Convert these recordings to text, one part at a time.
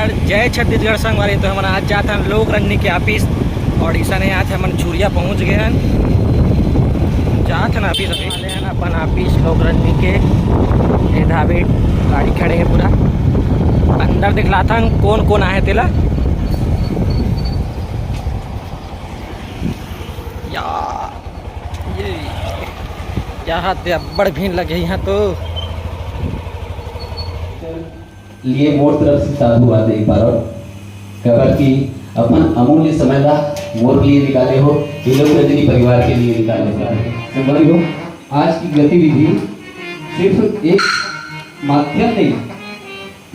नमस्कार, जय छत्तीसगढ़ संगवारी। तो हमारा आज जाता है लोक रंजनी के ऑफिस और ईसा ने आज हम छुरिया पहुंच गए हैं। जाते हैं ऑफिस अभी वाले हैं अपन ऑफिस लोक रंजनी के ढाबे गाड़ी खड़े हैं पूरा अंदर दिखलाता हूँ कौन कौन आए तेला यार। ये यहाँ पे बड़ भीड़ लगे यहाँ तो लिए मोर तरफ से साधु आते एक बार और खबर की अपन अमूल्य समय ला मोर लिए निकाले हो, ये लोग रजनी परिवार के लिए निकाले हो। आज की गतिविधि सिर्फ एक माध्यम नहीं,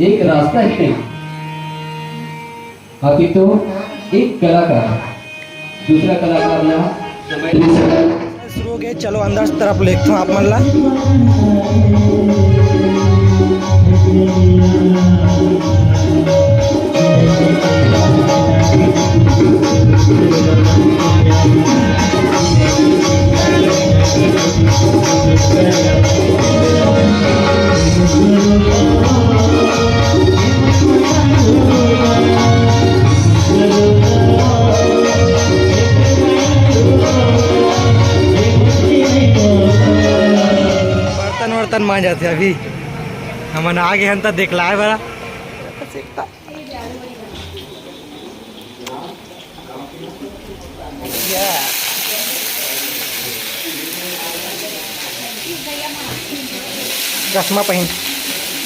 एक रास्ता ही नहीं, अपितु एक कलाकार दूसरा कलाकार ला शुरू हो गए। चलो अंदर तरफ लेखता हूँ आप मन ला। बर्तन मांजा थे अभी हमन आगे हम तक देखला है बड़ा चश्मा पहन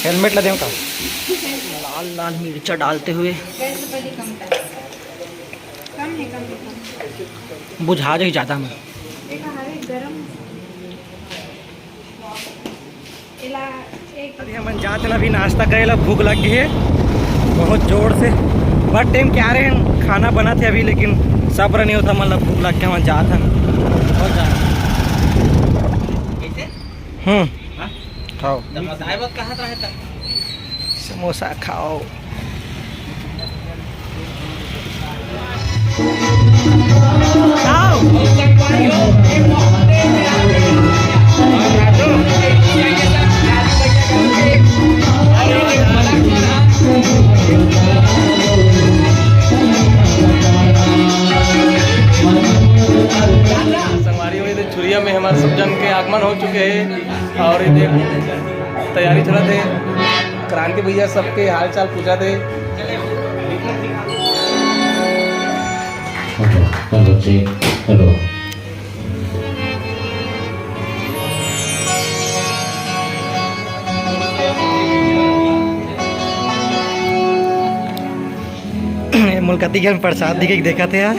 हेलमेट ला दें का लाल लाल मिर्चा डालते हुए बुझा जाए ज़्यादा में। अभी हम जाते ना अभी नाश्ता करेला, भूख लग गई है बहुत जोर से। बहुत टाइम क्या रहे हैं खाना बना थे अभी, लेकिन सब्र नहीं होता, मतलब भूख लग के हम जाते हैं बहुत ज़्यादा। खाओ समोसा खाओ। संगवारी हुई तो छुरिया में हमारे सब जन के आगमन हो चुके हैं और ये तैयारी चला थे। क्रांति भैया सबके हाल चाल पूछा थे। हेलो मुलकती के प्रसाद दिखे देखा थे यार।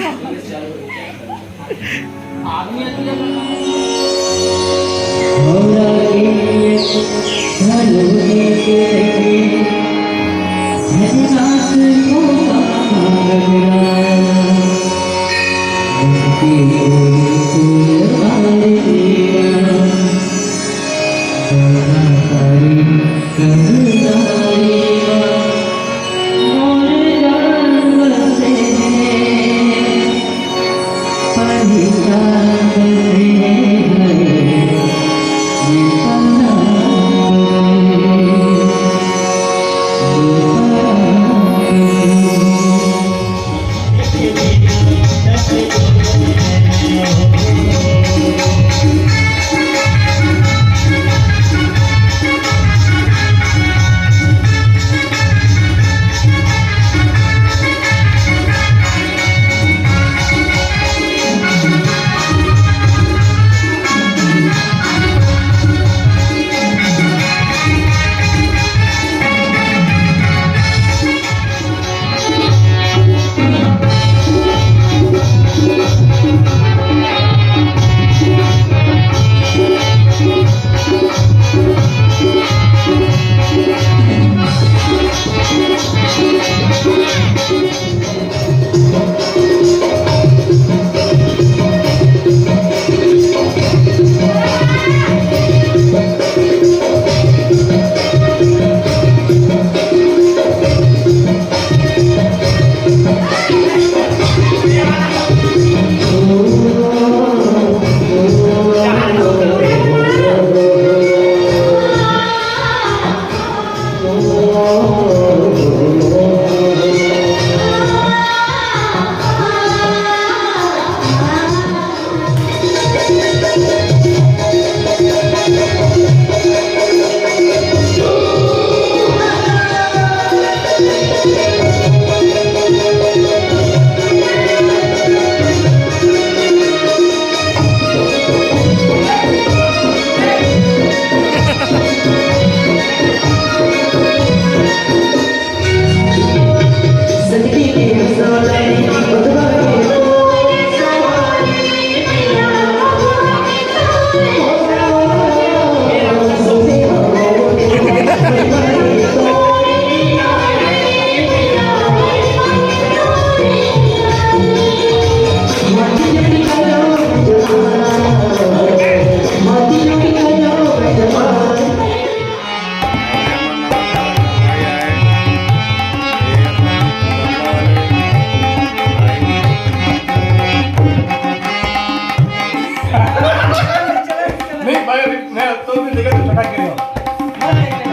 नहीं भाई, अभी मैं तो भी देखा तो फटाक गिरे